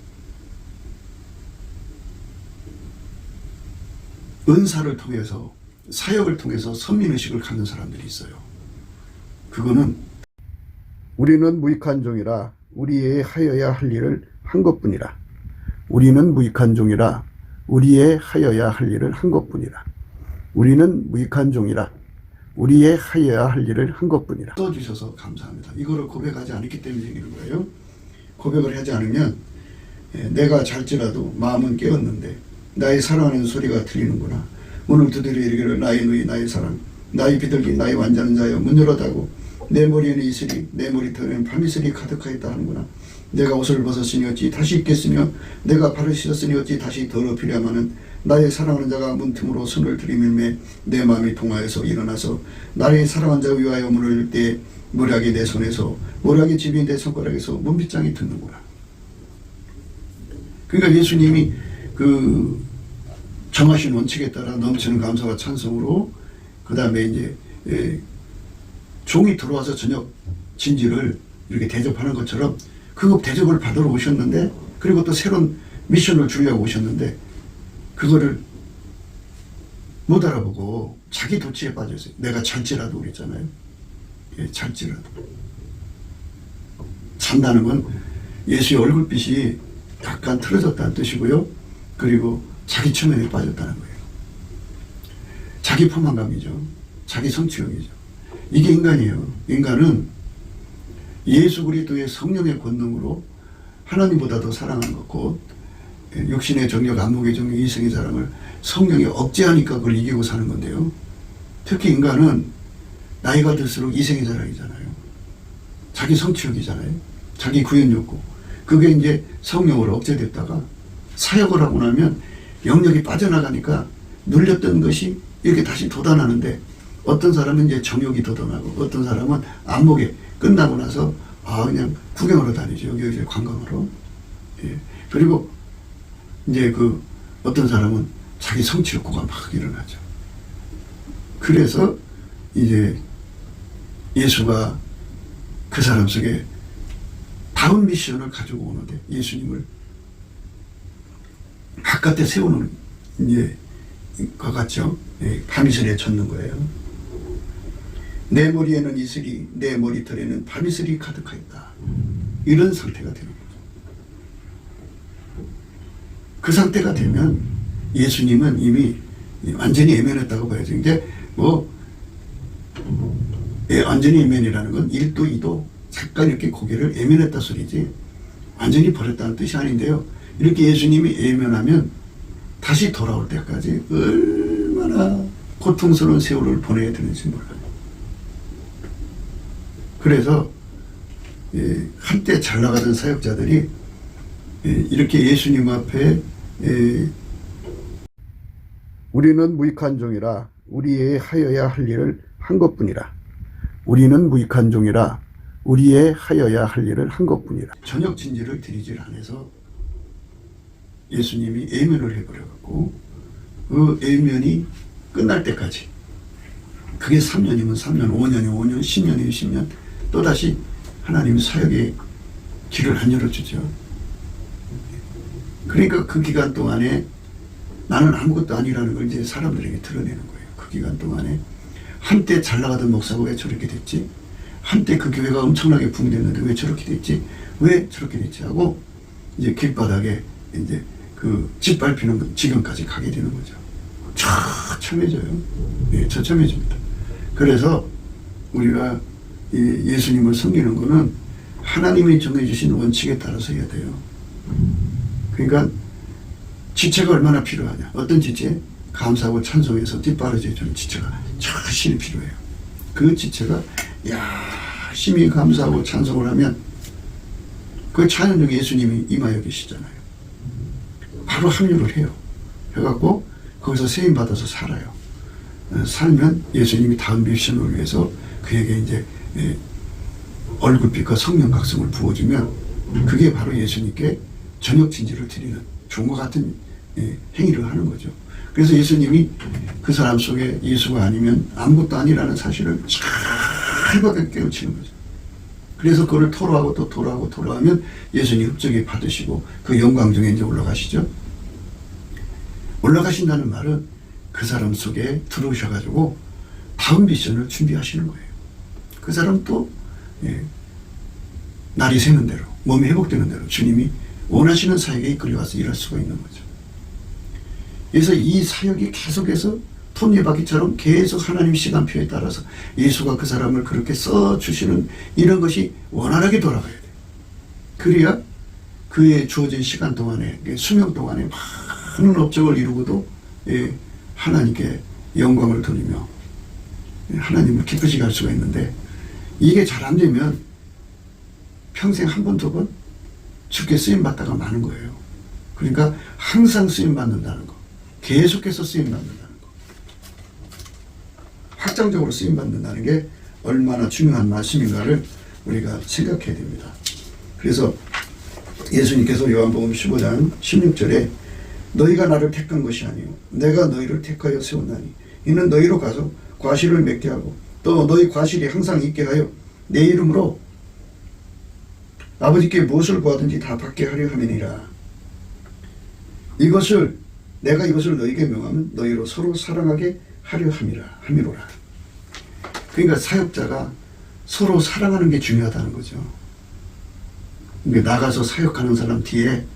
은사를 통해서 사역을 통해서 선민의식을 갖는 사람들이 있어요. 그거는 우리는 무익한 종이라 우리의 하여야 할 일을 한 것뿐이라. 우리는 무익한 종이라 우리의 하여야 할 일을 한 것뿐이라. 우리는 무익한 종이라 우리의 하여야 할 일을 한 것뿐이라. 써주셔서 감사합니다. 이거를 고백하지 않았기 때문에 생기는 거예요. 고백을 하지 않으면 내가 잘지라도 마음은 깨었는데 나의 사랑하는 소리가 들리는구나. 문을 두드려 이르기를 나의 누이 나의 사랑 나의 비둘기 나의 완전한 자여 문 열어다고 내 머리에는 이슬이 내 머리털에는 밤이슬이 가득하였다 하는구나. 내가 옷을 벗었으니 어찌 다시 입겠으며 내가 발을 씻었으니 어찌 다시 더럽히려마는 나의 사랑하는 자가 문틈으로 손을 들이밀매 내 마음이 동하여서 일어나서 나의 사랑하는 자 위하여 문을 열 때 모략이 내 손에서 모략의 집이 내 손가락에서 문빗장이 듣는구나. 그러니까 예수님이 그 정하신 원칙에 따라 넘치는 감사와 찬송으로 그 다음에 이제 종이 들어와서 저녁 진지를 이렇게 대접하는 것처럼 그 대접을 받으러 오셨는데 그리고 또 새로운 미션을 주려고 오셨는데 그거를 못 알아보고 자기 도취에 빠졌어요. 내가 잘지라도 그랬잖아요. 예, 잘지라도. 잔다는 건 예수의 얼굴빛이 약간 틀어졌다는 뜻이고요. 그리고 자기 체면에 빠졌다는 거예요. 자기 포만감이죠. 자기 성취욕이죠. 이게 인간이에요. 인간은 예수 그리스도의 성령의 권능으로 하나님보다 더 사랑하는 것, 곧 육신의 정욕, 안목의 정욕, 이성의 사랑을 성령이 억제하니까 그걸 이기고 사는 건데요. 특히 인간은 나이가 들수록 이성의 사랑이잖아요. 자기 성취욕이잖아요. 자기 구현 욕구. 그게 이제 성령으로 억제됐다가 사역을 하고 나면 영역이 빠져나가니까 눌렸던 것이 이렇게 다시 돋아나는데 어떤 사람은 이제 정욕이 돋아나고 어떤 사람은 안목에 끝나고 나서 그냥 구경하러 다니죠. 여기 관광하러. 예. 그리고 이제 그 어떤 사람은 자기 성취 욕구가 막 일어나죠. 그래서 이제 예수가 그 사람 속에 다음 미션을 가지고 오는데 예수님을 바깥에 세우는 이제 것 같죠. 예, 밤이슬에 젖는 거예요. 내 머리에는 이슬이 내 머리털에는 밤이슬이 가득하였다. 이런 상태가 되는 거죠. 그 상태가 되면 예수님은 이미 완전히 예면했다고 봐야죠. 이제 완전히 예면이라는 건 1도 2도 잠깐 이렇게 고개를 예면했다 소리지 완전히 버렸다는 뜻이 아닌데요. 이렇게 예수님이 예면하면 다시 돌아올 때까지 얼마나 고통스러운 세월을 보내야 되는지 몰라요. 그래서 한때 잘 나가던 사역자들이 이렇게 예수님 앞에 우리는 무익한 종이라 우리의 하여야 할 일을 한 것뿐이라. 우리는 무익한 종이라 우리의 하여야 할 일을 한 것뿐이라. 저녁 진지를 드리질 않아서 예수님이 예면을 해버려갖고 그 예면이 끝날 때까지 그게 3년이면 3년, 5년이면 5년, 10년이면 10년 또다시 하나님 사역의 길을 안 열어주죠. 그러니까 그 기간 동안에 나는 아무것도 아니라는 걸 이제 사람들에게 드러내는 거예요. 그 기간 동안에 한때 잘 나가던 목사가 왜 저렇게 됐지? 한때 그 교회가 엄청나게 붕괴됐는데 왜 저렇게 됐지? 왜 저렇게 됐지? 하고 이제 길바닥에 이제 그 짓밟히는 지경까지 가게 되는 거죠. 처참해져요. 예, 처참해집니다. 그래서 우리가 예수님을 섬기는 거는 하나님이 정해주신 원칙에 따라서 해야 돼요. 그러니까 지체가 얼마나 필요하냐. 어떤 지체? 감사하고 찬송해서 뒷바라지해주는 지체가 절실히 필요해요. 그 지체가 열심히 감사하고 찬송을 하면 그 찬양 중에 예수님이 임하여 계시잖아요. 바로 합류를 해요. 해갖고 거기서 세임 받아서 살아요. 살면 예수님이 다음 미션을 위해서 그에게 이제 얼굴빛과 성령 각성을 부어주면 그게 바로 예수님께 저녁 진지를 드리는 종과 같은 행위를 하는 거죠. 그래서 예수님이 그 사람 속에 예수가 아니면 아무것도 아니라는 사실을 잘 깨우치는 거죠. 그래서 그걸 토로하고 또 토로하면 예수님 흡족히 받으시고 그 영광 중에 이제 올라가시죠. 올라가신다는 말은 그 사람 속에 들어오셔가지고 다음 미션을 준비하시는 거예요. 그 사람 또 날이 새는 대로, 몸이 회복되는 대로 주님이 원하시는 사역에 이끌려와서 일할 수가 있는 거죠. 그래서 이 사역이 계속해서 톱니바퀴처럼 계속 하나님 시간표에 따라서 예수가 그 사람을 그렇게 써주시는 이런 것이 원활하게 돌아가야 돼요. 그래야 그의 주어진 시간 동안에, 수명 동안에 많은 업적을 이루고도 하나님께 영광을 돌리며 하나님을 기쁘시게 할 수가 있는데, 이게 잘 안 되면 평생 한 번, 두 번 주께 쓰임받다가 마는 거예요. 그러니까 항상 쓰임받는다는 거, 계속해서 쓰임받는다는 거, 확장적으로 쓰임받는다는 게 얼마나 중요한 말씀인가를 우리가 생각해야 됩니다. 그래서 예수님께서 요한복음 15장 16절에 너희가 나를 택한 것이 아니요 내가 너희를 택하여 세웠나니 이는 너희로 가서 과실을 맺게 하고 또 너희 과실이 항상 있게 하여 내 이름으로 아버지께 무엇을 구하든지 다 받게 하려 함이니라. 내가 이것을 너희에게 명하면 너희로 서로 사랑하게 하려 함이로라. 그러니까 사역자가 서로 사랑하는 게 중요하다는 거죠. 그러니까 나가서 사역하는 사람 뒤에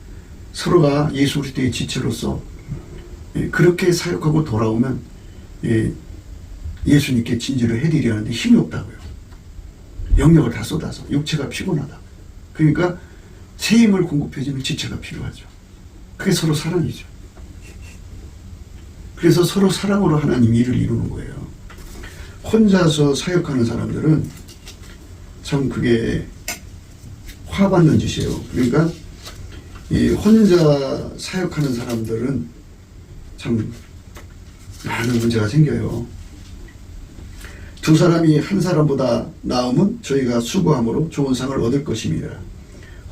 서로가 예수 그리스도의 지체로서 그렇게 사역하고 돌아오면 예수님께 진지를 해드리려 하는데 힘이 없다고요. 영역을 다 쏟아서 육체가 피곤하다. 그러니까 새 힘을 공급해주는 지체가 필요하죠. 그게 서로 사랑이죠. 그래서 서로 사랑으로 하나님 일을 이루는 거예요. 혼자서 사역하는 사람들은 참 그게 화받는 짓이에요. 그러니까 이 혼자 사역하는 사람들은 참 많은 문제가 생겨요. 두 사람이 한 사람보다 나으면 저희가 수고함으로 좋은 상을 얻을 것입니다.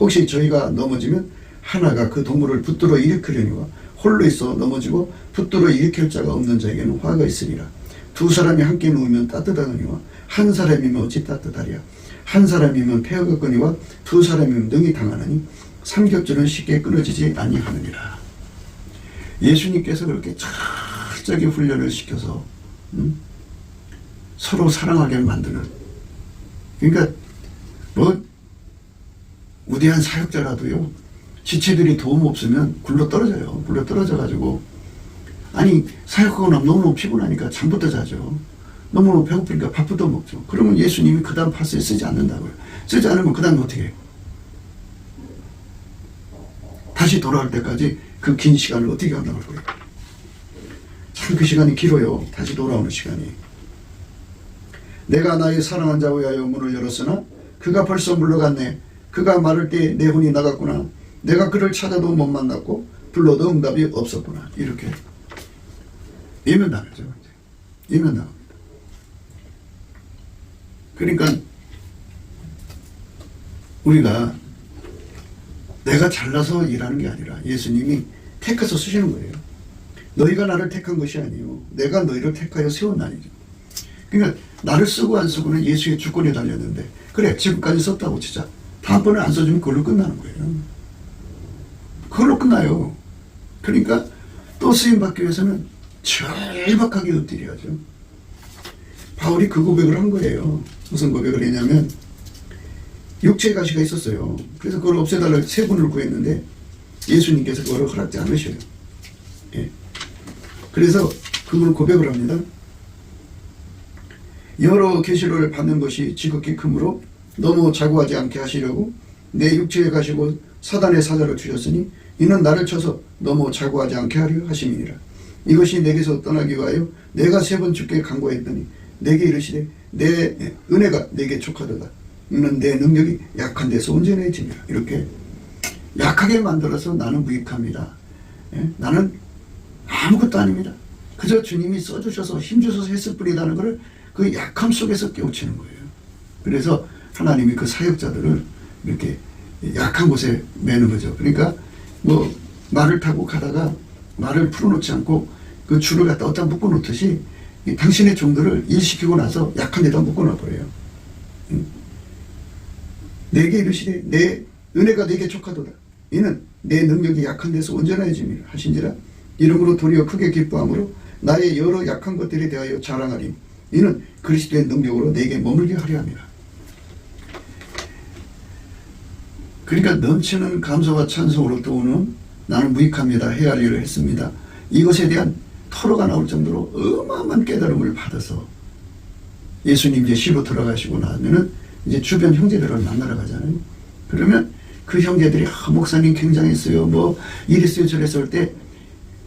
혹시 저희가 넘어지면 하나가 그 동물을 붙들어 일으키려니와 홀로 있어 넘어지고 붙들어 일으킬 자가 없는 자에게는 화가 있으리라. 두 사람이 함께 누우면 따뜻하거니와 한 사람이면 어찌 따뜻하랴. 한 사람이면 폐허가 거니와 두 사람이면 능히 당하느니 삼겹줄은 쉽게 끊어지지 아니하느니라. 예수님께서 그렇게 철저하게 훈련을 시켜서 서로 사랑하게 만드는, 그러니까 뭐 우대한 사역자라도요 지체들이 도움 없으면 굴러 떨어져요. 굴러 떨어져 가지고 아니 사역하고 나면 너무너무 피곤하니까 잠부터 자죠. 너무너무 배고프니까 밥부터 먹죠. 그러면 예수님이 그 다음 파스에 쓰지 않는다고요. 쓰지 않으면 그 다음에 어떻게 해요? 다시 돌아올 때까지 그 긴 시간을 어떻게 감당할 거예요? 참 그 시간이 길어요. 다시 돌아오는 시간이. 내가 나의 사랑한 자와 위하여 문을 열었으나 그가 벌써 물러갔네. 그가 말할 때 내 혼이 나갔구나. 내가 그를 찾아도 못 만났고 불러도 응답이 없었구나. 이렇게 예면당하죠. 예면당합니다. 그러니까 우리가 내가 잘나서 일하는 게 아니라 예수님이 택해서 쓰시는 거예요. 너희가 나를 택한 것이 아니요 내가 너희를 택하여 세웠나니죠. 그러니까 나를 쓰고 안 쓰고는 예수의 주권에 달렸는데, 그래 지금까지 썼다고 치자. 다음번에 안 써주면 그걸로 끝나는 거예요. 그걸로 끝나요. 그러니까 또 쓰임받기 위해서는 절박하게 엎드려야죠. 바울이 그 고백을 한 거예요. 무슨 고백을 했냐면 육체의 가시가 있었어요. 그래서 그걸 없애달라고 세 분을 구했는데 예수님께서 그걸 허락지 않으셔요. 예. 그래서 그분은 고백을 합니다. 여러 계시를 받는 것이 지극히 크므로 너무 자고하지 않게 하시려고 내 육체에 가시고 사단의 사자를 주셨으니 이는 나를 쳐서 너무 자고하지 않게 하려 하심이니라. 이것이 내게서 떠나기 위하여 내가 세 번 주께 간구했더니 내게 이르시되 내 은혜가 내게 족하도다. 이는 내 능력이 약한 데서 온전해지니라. 이렇게 약하게 만들어서 나는 무익합니다. 예? 나는 아무것도 아닙니다. 그저 주님이 써주셔서 힘주셔서 했을 뿐이라는 것을 그 약함 속에서 깨우치는 거예요. 그래서 하나님이 그 사역자들을 이렇게 약한 곳에 매는 거죠. 그러니까 뭐 말을 타고 가다가 말을 풀어놓지 않고 그 줄을 갖다 어디다 묶어놓듯이 당신의 종들을 일시키고 나서 약한 데다 묶어놔버려요. 내게 이르시되 내 은혜가 내게 족하도다. 이는 내 능력이 약한 데서 온전해짐이라 하신지라. 이러므로 도리어 크게 기뻐함으로 나의 여러 약한 것들에 대하여 자랑하리. 이는 그리스도의 능력으로 내게 머물게 하려 함이라. 그러니까 넘치는 감사와 찬송으로 떠오는 나는 무익합니다. 해야 할 일을 했습니다. 이것에 대한 토로가 나올 정도로 어마어마한 깨달음을 받아서 예수님 이제 시로 돌아가시고 나면은 이제 주변 형제들을 만나러 가잖아요. 그러면 그 형제들이 목사님 굉장했어요. 뭐 이랬어요 저랬을 때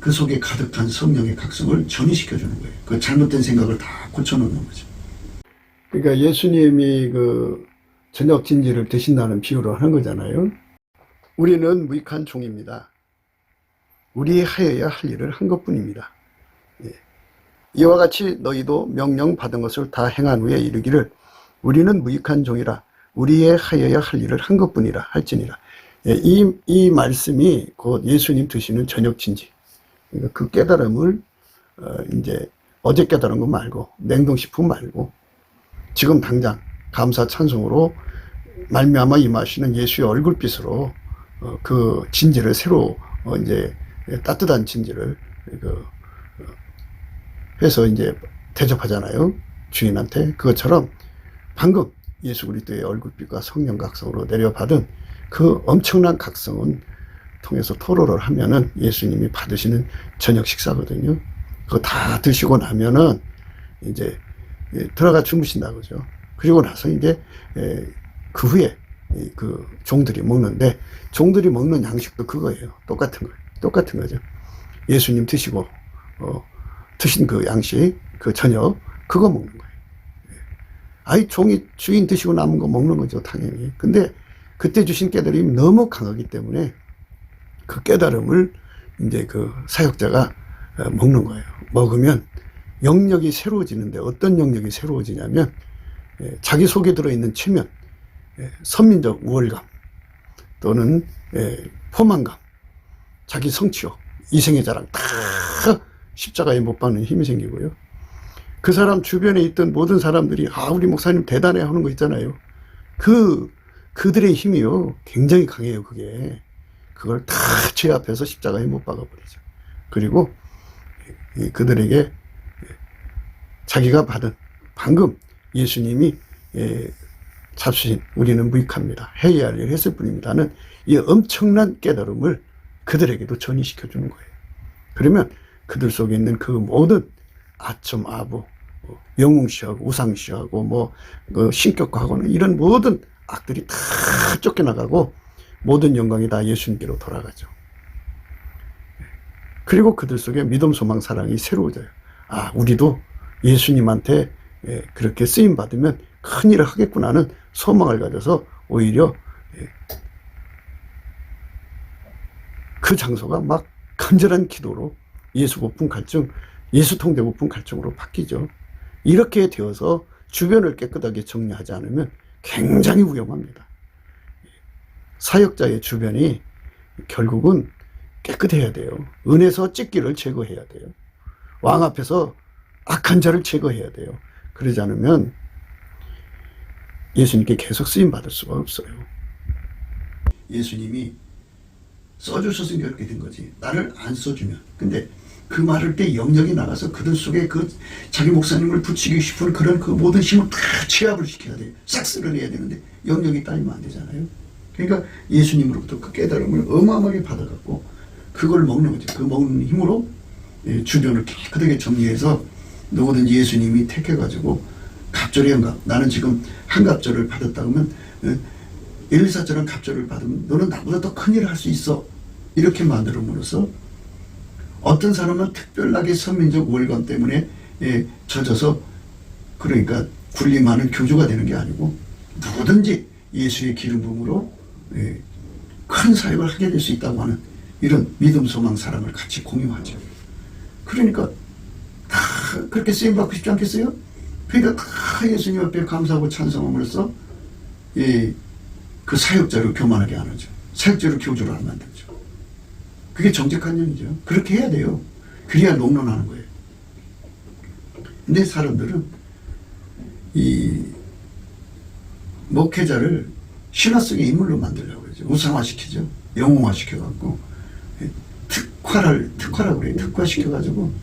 그 속에 가득한 성령의 각성을 전이시켜 주는 거예요. 그 잘못된 생각을 다 고쳐놓는 거죠. 그러니까 예수님이 그 저녁 진지를 드신다는 비유로 하는 거잖아요. 우리는 무익한 종입니다. 우리 하여야 할 일을 한 것뿐입니다. 예. 이와 같이 너희도 명령 받은 것을 다 행한 후에 이르기를 우리는 무익한 종이라 우리의 하여야 할 일을 한 것뿐이라 할지니라. 예. 이 말씀이 곧 예수님 드시는 저녁 진지. 그러니까 그 깨달음을 이제 어제 깨달은 거 말고 냉동식품 말고 지금 당장 감사 찬송으로 말미암아 임하시는 예수의 얼굴빛으로 그 진지를 새로 이제 따뜻한 진지를 해서 이제 대접하잖아요. 주인한테. 그것처럼 방금 예수 그리스도의 얼굴빛과 성령 각성으로 내려받은 그 엄청난 각성은 통해서 토로를 하면은 예수님이 받으시는 저녁 식사거든요. 그거 다 드시고 나면은 이제 들어가 주무신다 그죠. 그리고 나서 이제 그 후에 그 종들이 먹는데 종들이 먹는 양식도 그거예요. 똑같은 거예요. 똑같은 거죠. 예수님 드시고 드신 그 양식, 그 저녁 그거 먹는 거예요. 아이 종이 주인 드시고 남은 거 먹는 거죠, 당연히. 근데 그때 주신 깨달음이 너무 강하기 때문에 그 깨달음을 이제 그 사역자가 먹는 거예요. 먹으면 영역이 새로워지는데 어떤 영역이 새로워지냐면 자기 속에 들어있는 체면, 선민적 우월감 또는 포만감, 자기 성취욕, 이생의 자랑 다 십자가에 못 박는 힘이 생기고요. 그 사람 주변에 있던 모든 사람들이 우리 목사님 대단해 하는 거 있잖아요. 그들의 힘이요 굉장히 강해요. 그걸 다 제 앞에서 십자가에 못 박아버리죠. 그리고 그들에게 자기가 받은 방금 예수님이 잡수신 우리는 무익합니다. 해야 할 일을 했을 뿐입니다는 이 엄청난 깨달음을 그들에게도 전이시켜 주는 거예요. 그러면 그들 속에 있는 그 모든 아첨, 아부, 영웅시하고 우상시하고 뭐 신격화하고는 이런 모든 악들이 다 쫓겨나가고 모든 영광이 다 예수님께로 돌아가죠. 그리고 그들 속에 믿음, 소망, 사랑이 새로워져요. 우리도 예수님한테 그렇게 쓰임 받으면 큰 일을 하겠구나는 소망을 가져서 오히려 그 장소가 막 간절한 기도로 예수 고품 갈증, 예수 통제 고품 갈증으로 바뀌죠. 이렇게 되어서 주변을 깨끗하게 정리하지 않으면 굉장히 위험합니다. 사역자의 주변이 결국은 깨끗해야 돼요. 은에서 찢기를 제거해야 돼요. 왕 앞에서 악한 자를 제거해야 돼요. 그러지 않으면 예수님께 계속 쓰임 받을 수가 없어요. 예수님이 써주셨으니까 그렇게 된 거지. 나를 안 써주면. 근데 그 말할 때 영역이 나가서 그들 속에 그 자기 목사님을 붙이기 싶은 그런 그 모든 힘을 다 취합을 시켜야 돼요. 싹 쓸어내야 되는데 영역이 따지면 안 되잖아요. 그러니까 예수님으로부터 그 깨달음을 어마어마하게 받아갖고 그걸 먹는 거죠. 그 먹는 힘으로 주변을 깨끗하게 정리해서 누구든지 예수님이 택해가지고 갑절의 영광, 나는 지금 한갑절을 받았다 그러면 엘리사처럼 갑절을 받으면 너는 나보다 더 큰 일을 할 수 있어. 이렇게 만들어으로써 어떤 사람은 특별하게 선민적 우월감 때문에 젖어서 그러니까 군림하는 교주가 되는 게 아니고 누구든지 예수의 기름 부음으로 큰 사역을 하게 될 수 있다고 하는 이런 믿음, 소망, 사랑을 같이 공유하죠. 그러니까 다 그렇게 쓰임받고 싶지 않겠어요? 그러니까 다 예수님 앞에 감사하고 찬송함으로써 그 사역자를 교만하게 안 하죠. 사역자를 교주로 안 만들죠. 그게 정직한 영이죠. 그렇게 해야 돼요. 그래야 롱런하는 거예요. 근데 사람들은 이 목회자를 신화 속의 인물로 만들려고 그러죠. 우상화시키죠. 영웅화시켜갖고 특화라고 그래요. 특화시켜가지고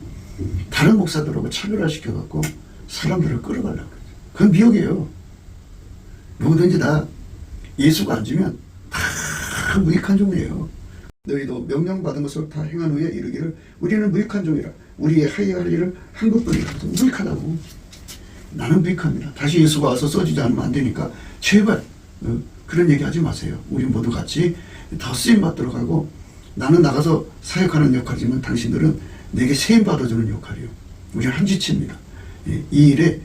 다른 목사들하고 차별화시켜갖고 사람들을 끌어가려고 그러죠. 그건 미혹이에요. 누구든지 다 예수가 안 주면 다 무익한 종이에요. 너희도 명령받은 것을 다 행한 후에 이르기를 우리는 무익한 종이라. 우리의 하여야 할 일을 한 것뿐이라. 무익하다고. 나는 무익합니다. 다시 예수가 와서 써주지 않으면 안 되니까 제발 그런 얘기 하지 마세요. 우리 모두 같이 더 쓰임 받도록 하고, 나는 나가서 사역하는 역할이지만 당신들은 내게 세임 받아주는 역할이요. 우리는 한 지체입니다. 이 일의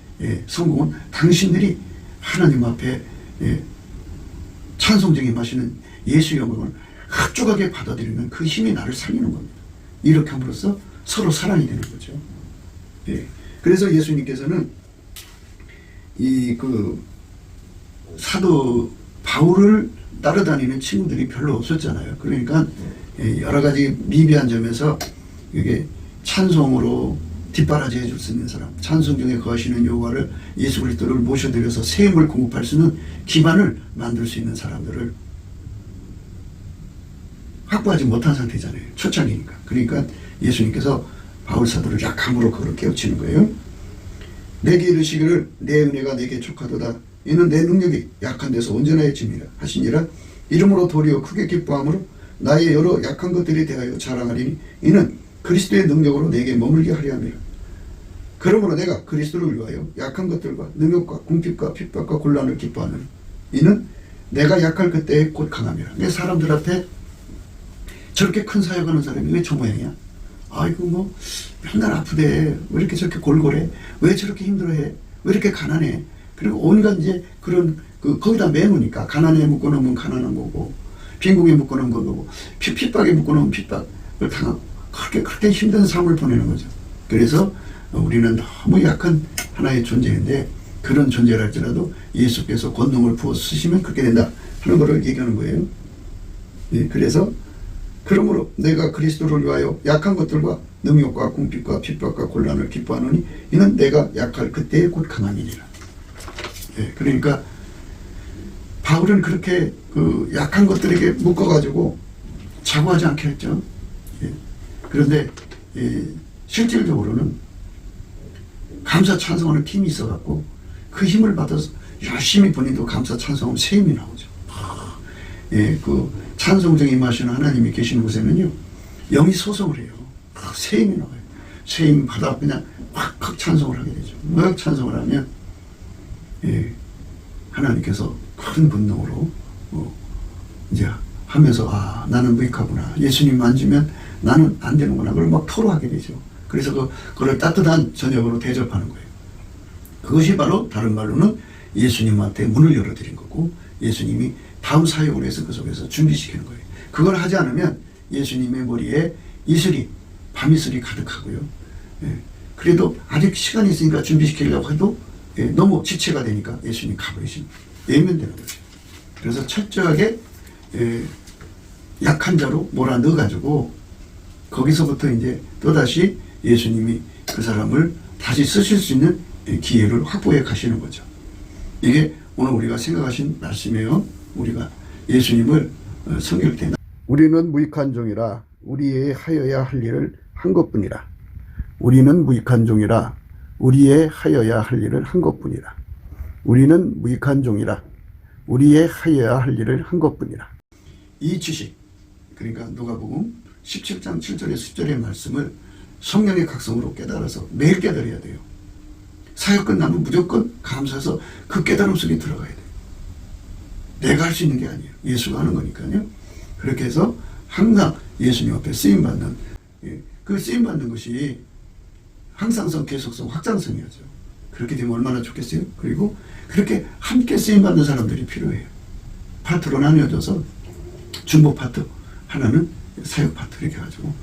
성공은 당신들이 하나님 앞에 찬송쟁이 마시는 예수 영광을 흡족하게 받아들이는 그 힘이 나를 살리는 겁니다. 이렇게 함으로써 서로 사랑이 되는 거죠. 그래서 예수님께서는 사도 바울을 따라다니는 친구들이 별로 없었잖아요. 그러니까 여러 가지 미비한 점에서 이게 찬송으로 뒷바라지 해줄 수 있는 사람, 찬송 중에 거하시는 여호와를 예수 그리스도를 모셔드려서 세임을 공급할 수 있는 기반을 만들 수 있는 사람들을 확보하지 못한 상태잖아요. 초창기니까. 그러니까 예수님께서 바울 사도를 약함으로 그걸 깨우치는 거예요. 내게 이르시기를 내 은혜가 내게 족하도다. 이는 내 능력이 약한 데서 온전하여 짐이라 하시니라. 이름으로 도리어 크게 기뻐함으로 나의 여러 약한 것들에 대하여 자랑하리니 이는 그리스도의 능력으로 내게 머물게 하려 함이라. 그러므로 내가 그리스도를 위하여 약한 것들과 능력과 궁핍과 핍박과 곤란을 기뻐하는 이는 내가 약할 그때에 곧 강함이라. 내 사람들 앞에 저렇게 큰 사역하는 사람이 왜 저 모양이야? 아이고 뭐 맨날 아프대. 왜 이렇게 저렇게 골골해? 왜 저렇게 힘들어해? 왜 이렇게 가난해? 그리고 온갖 이제 그런 거기다 매우니까 가난에 묶어놓으면 가난한 거고, 빈궁에 묶어놓은 거고, 핍박에 묶어놓으면 핍박을 당하고, 그렇게 힘든 삶을 보내는 거죠. 그래서 우리는 너무 약한 하나의 존재인데 그런 존재랄지라도 예수께서 권능을 부어 쓰시면 그렇게 된다 하는 것을 얘기하는 거예요. 그래서 그러므로 내가 그리스도를 위하여 약한 것들과 능력과 궁핍과 핍박과 곤란을 기뻐하노니 이는 내가 약할 그때에 곧 강함이니라. 그러니까 바울은 그렇게 약한 것들에게 묶어가지고 자고하지 않게 했죠. 그런데 실질적으로는 감사 찬송하는 팀이 있어갖고 그 힘을 받아서 열심히 본인도 감사 찬송하면 새 힘이 나오죠. 그 찬송 중에 임하시는 하나님이 계시는 곳에는요 영이 소송을 해요. 새 힘이 나와요. 새 힘 받아 그냥 확 찬송을 하게 되죠. 막 찬송을 하면 하나님께서 큰 분노로 이제 하면서 나는 무익하구나. 예수님 만지면 나는 안 되는구나. 그걸 막 토로하게 되죠. 그래서 그걸 따뜻한 저녁으로 대접하는 거예요. 그것이 바로 다른 말로는 예수님한테 문을 열어드린 거고, 예수님이 다음 사역을 해서 그 속에서 준비시키는 거예요. 그걸 하지 않으면 예수님의 머리에 이슬이, 밤이슬이 가득하고요. 그래도 아직 시간이 있으니까 준비시키려고 해도 너무 지체가 되니까 예수님 가버리시면 외면되는 거죠. 그래서 철저하게 약한 자로 몰아 넣어가지고 거기서부터 이제 또다시 예수님이 그 사람을 다시 쓰실 수 있는 기회를 확보해 가시는 거죠. 이게 오늘 우리가 생각하신 말씀이에요. 우리가 예수님을 섬길 때 우리는 무익한 종이라 우리의 하여야 할 일을 한 것뿐이라. 우리는 무익한 종이라 우리의 하여야 할 일을 한 것뿐이라. 우리는 무익한 종이라 우리의 하여야 할 일을 한 것뿐이라. 이 지식, 그러니까 누가복음 17장 7절에 10절의 말씀을 성령의 각성으로 깨달아서 매일 깨달아야 돼요. 사역 끝나면 무조건 감사해서 그 깨달음 속에 들어가야 돼요. 내가 할 수 있는 게 아니에요. 예수가 하는 거니까요. 그렇게 해서 항상 예수님 앞에 쓰임받는, 그 쓰임받는 것이 항상성, 계속성, 확장성이죠. 그렇게 되면 얼마나 좋겠어요? 그리고 그렇게 함께 쓰임받는 사람들이 필요해요. 파트로 나뉘어져서 중보 파트, 하나는 사역 파트 이렇게 해가지고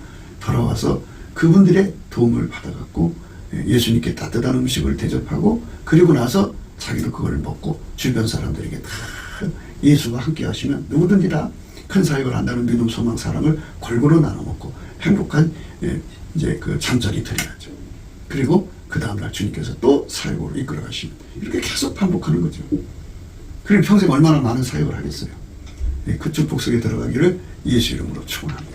돌아와서 그분들의 도움을 받아갖고 예수님께 따뜻한 음식을 대접하고, 그리고 나서 자기도 그걸 먹고 주변 사람들에게 다 예수가 함께 하시면 누구든지 다 큰 사역을 한다는 믿음, 소망, 사랑을 골고루 나눠 먹고 행복한 이제 그 잠자리 들어야죠. 그리고 그 다음날 주님께서 또 사역으로 이끌어 가시면 이렇게 계속 반복하는 거죠. 그럼 평생 얼마나 많은 사역을 하겠어요. 그 축복 속에 들어가기를 예수 이름으로 축원합니다.